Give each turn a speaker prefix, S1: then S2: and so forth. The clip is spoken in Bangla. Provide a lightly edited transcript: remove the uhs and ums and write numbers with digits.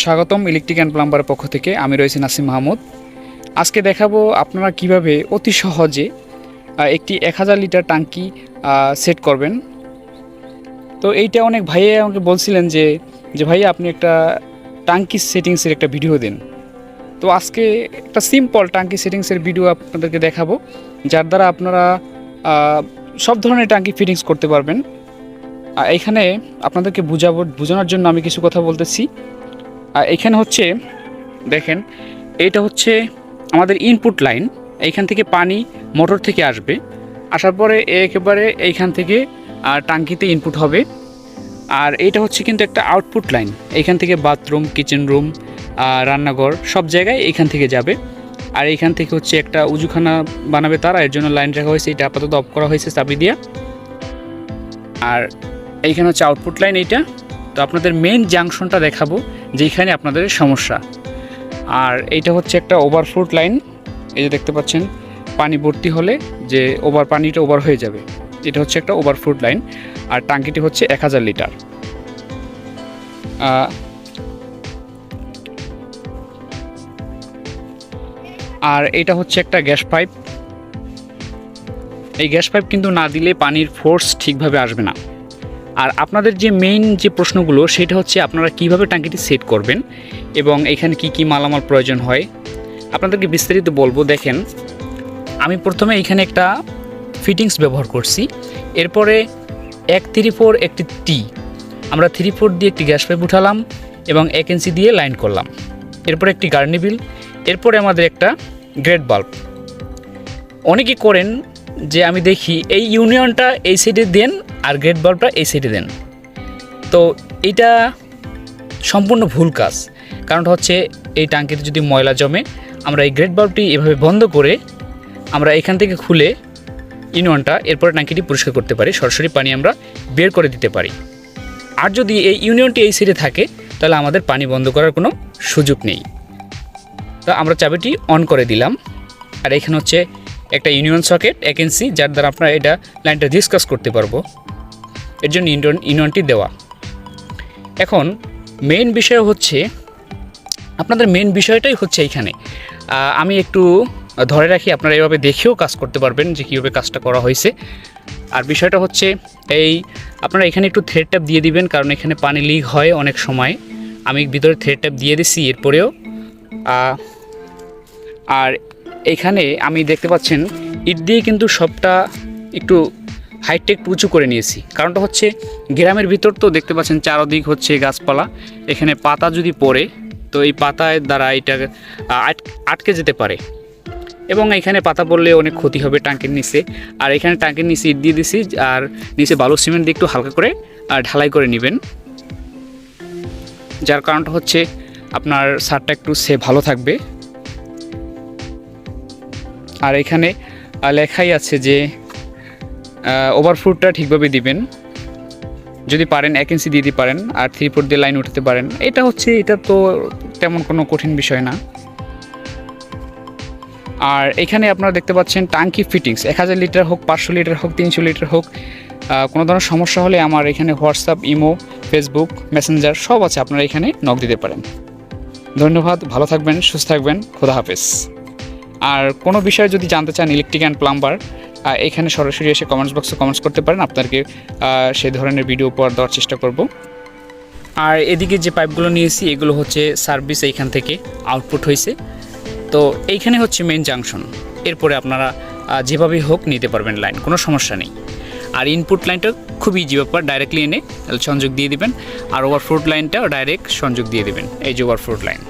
S1: স্বাগতম ইলেকট্রিক অ্যান্ড প্লাম্বারের পক্ষ থেকে। আমি রয়েছি নাসিম মাহমুদ। আজকে দেখাবো আপনারা কিভাবে অতি সহজে একটি 1000 লিটার ট্যাঙ্কি সেট করবেন। তো এইটা অনেক ভাইয়া আমাকে বলছিলেন যে ভাইয়া আপনি একটা ট্যাঙ্কি সেটিংসের একটা ভিডিও দিন। তো আজকে একটা সিম্পল ট্যাঙ্কি সেটিংসের ভিডিও আপনাদেরকে দেখাবো, যার দ্বারা আপনারা সব ধরনের ট্যাঙ্কি ফিটিংস করতে পারবেন। এইখানে আপনাদেরকে বোঝানোর জন্য আমি কিছু কথা বলতেছি। এইখানে হচ্ছে দেখেন, এইটা হচ্ছে আমাদের ইনপুট লাইন। এইখান থেকে পানি মোটর থেকে আসবে, আসার পরে একেবারে এইখান থেকে ট্যাঙ্কিতে ইনপুট হবে। আর এইটা হচ্ছে কিন্তু একটা আউটপুট লাইন। এইখান থেকে বাথরুম, কিচেন রুম, রান্নাঘর সব জায়গায় এইখান থেকে যাবে। আর এইখান থেকে হচ্ছে একটা উজুখানা বানাবে তারা, এর জন্য লাইন রাখা হয়েছে। এটা আপাতত অফ করা হয়েছে চাবি দিয়ে। আর এইখানে হচ্ছে আউটপুট লাইন এইটা। তো আপনাদের মেইন জাংশনটা দেখাবো যেখানে আপনাদের সমস্যা। আর এইটা হচ্ছে একটা ওভারফ্লোট লাইন। এই যে দেখতে পাচ্ছেন, পানি ভর্তি হলে যে পানিটা ওভার হয়ে যাবে, এটা হচ্ছে একটা ওভারফ্লোট লাইন। আর ট্যাঙ্কিটি হচ্ছে 1000 লিটার। আর এটা হচ্ছে একটা গ্যাস পাইপ। এই গ্যাস পাইপ কিন্তু না দিলে পানির ফোর্স ঠিকভাবে আসবে না। আর আপনাদের যে মেইন যে প্রশ্নগুলো, সেটা হচ্ছে আপনারা কিভাবে ট্যাঙ্কিটি সেট করবেন এবং এখানে কি কি মালামাল প্রয়োজন হয় আপনাদেরকে বিস্তারিত বলবো। দেখেন, আমি প্রথমে এখানে একটা ফিটিংস ব্যবহার করছি। এরপরে 134 একটি টি, আমরা 34 দিয়ে একটি গ্যাস পাইপ উঠালাম এবং 1 ইঞ্চি দিয়ে লাইন করলাম। এরপরে একটি গার্নিবিল, এরপরে আমাদের একটা গ্রেড বাল্ব। অনেকে করেন যে আমি দেখি এই ইউনিয়নটা এই সাইডে দেন আর গ্রেড বাল্বটা এই সাইডে দেন। তো এটা সম্পূর্ণ ভুল কাজ। কারণটা হচ্ছে এই ট্যাঙ্কিতে যদি ময়লা জমে, আমরা এই গ্রেড বাল্বটি এভাবে বন্ধ করে আমরা এখান থেকে খুলে ইউনিয়নটা, এরপরে ট্যাঙ্কিটি পরিষ্কার করতে পারি। সরাসরি পানি আমরা বের করে দিতে পারি। আর যদি এই ইউনিয়নটি এই সাইডে থাকে, তাহলে আমাদের পানি বন্ধ করার কোনো সুযোগ নেই। তো আমরা চাবিটি অন করে দিলাম। আর এখানে হচ্ছে একটা ইউনিয়ন সকেট 1 ইঞ্চি, যার দ্বারা আপনারা এটা লাইনটা ডিসকাস করতে পারবো। এর জন্য ইউনিয়নটি দেওয়া। এখন মেইন বিষয় হচ্ছে, আপনাদের মেইন বিষয়টাই হচ্ছে এইখানে। আমি একটু ধরে রাখি, আপনারা এভাবে দেখেও কাজ করতে পারবেন যে কীভাবে কাজটা করা হয়েছে। আর বিষয়টা হচ্ছে আপনারা এখানে একটু থ্রেড ট্যাপ দিয়ে দিবেন, কারণ এখানে পানি লিক হয় অনেক সময়। আমি ভিতরে থ্রেড ট্যাপ দিয়ে দিছি এরপরেও। আর এখানে আমি দেখতে পাচ্ছেন ইট দিয়ে কিন্তু সবটা একটু হাইটটা একটু উঁচু করে নিয়েছি। কারণটা হচ্ছে গ্রামের ভিতর তো দেখতে পাচ্ছেন চারদিক হচ্ছে গাছপালা। এখানে পাতা যদি পড়ে, তো এই পাতার দ্বারা এটা আটকে যেতে পারে এবং এখানে পাতা পড়লে অনেক ক্ষতি হবে ট্যাঙ্কের নিচে। আর এখানে ট্যাঙ্কের নিচে ইট দিয়ে দিছি, আর নিচে বালু সিমেন্ট দিয়ে একটু হালকা করে ঢালাই করে নেবেন। যার কারণটা হচ্ছে আপনার ছাদটা একটু ভালো থাকবে। আর এখানে লেখাই আছে যে ওভারফ্লোটা ঠিকভাবে দিবেন। যদি পারেন 1 ইঞ্চি দিয়ে দিতে পারেন, আর 34 দিয়ে লাইন উঠাতে পারেন। এটা তো তেমন কোনো কঠিন বিষয় না। আর এখানে আপনারা দেখতে পাচ্ছেন ট্যাঙ্কি ফিটিংস 1000 লিটার হোক, 500 লিটার হোক, 300 লিটার হোক, কোনো ধরনের সমস্যা হলে আমার এখানে হোয়াটসঅ্যাপ, ইমো, ফেসবুক, মেসেঞ্জার সব আছে, আপনারা এখানে নক দিতে পারেন। ধন্যবাদ, ভালো থাকবেন, সুস্থ থাকবেন, খোদা হাফেজ। আর কোনো বিষয়ে যদি জানতে চান ইলেকট্রিক অ্যান্ড প্লাম্বার, এখানে সরাসরি এসে কমেন্টস বক্সে কমেন্টস করতে পারেন। আপনাদেরকে সেই ধরনের ভিডিও উপহার দেওয়ার চেষ্টা করব। আর এদিকে যে পাইপগুলো নিয়েছি, এগুলো হচ্ছে সার্ভিস, এইখান থেকে আউটপুট হয়েছে। তো এইখানে হচ্ছে মেইন জাংশন। এরপরে আপনারা যেভাবেই হোক নিতে পারবেন লাইন, কোনো সমস্যা নেই। আর ইনপুট লাইনটা খুব ইজি ব্যাপার, ডাইরেক্টলি এনে সংযোগ দিয়ে দিবেন। আর ওভারফ্লোট লাইনটাও ডাইরেক্ট সংযোগ দিয়ে দিবেন। এই যে ওভারফ্লোট লাইন।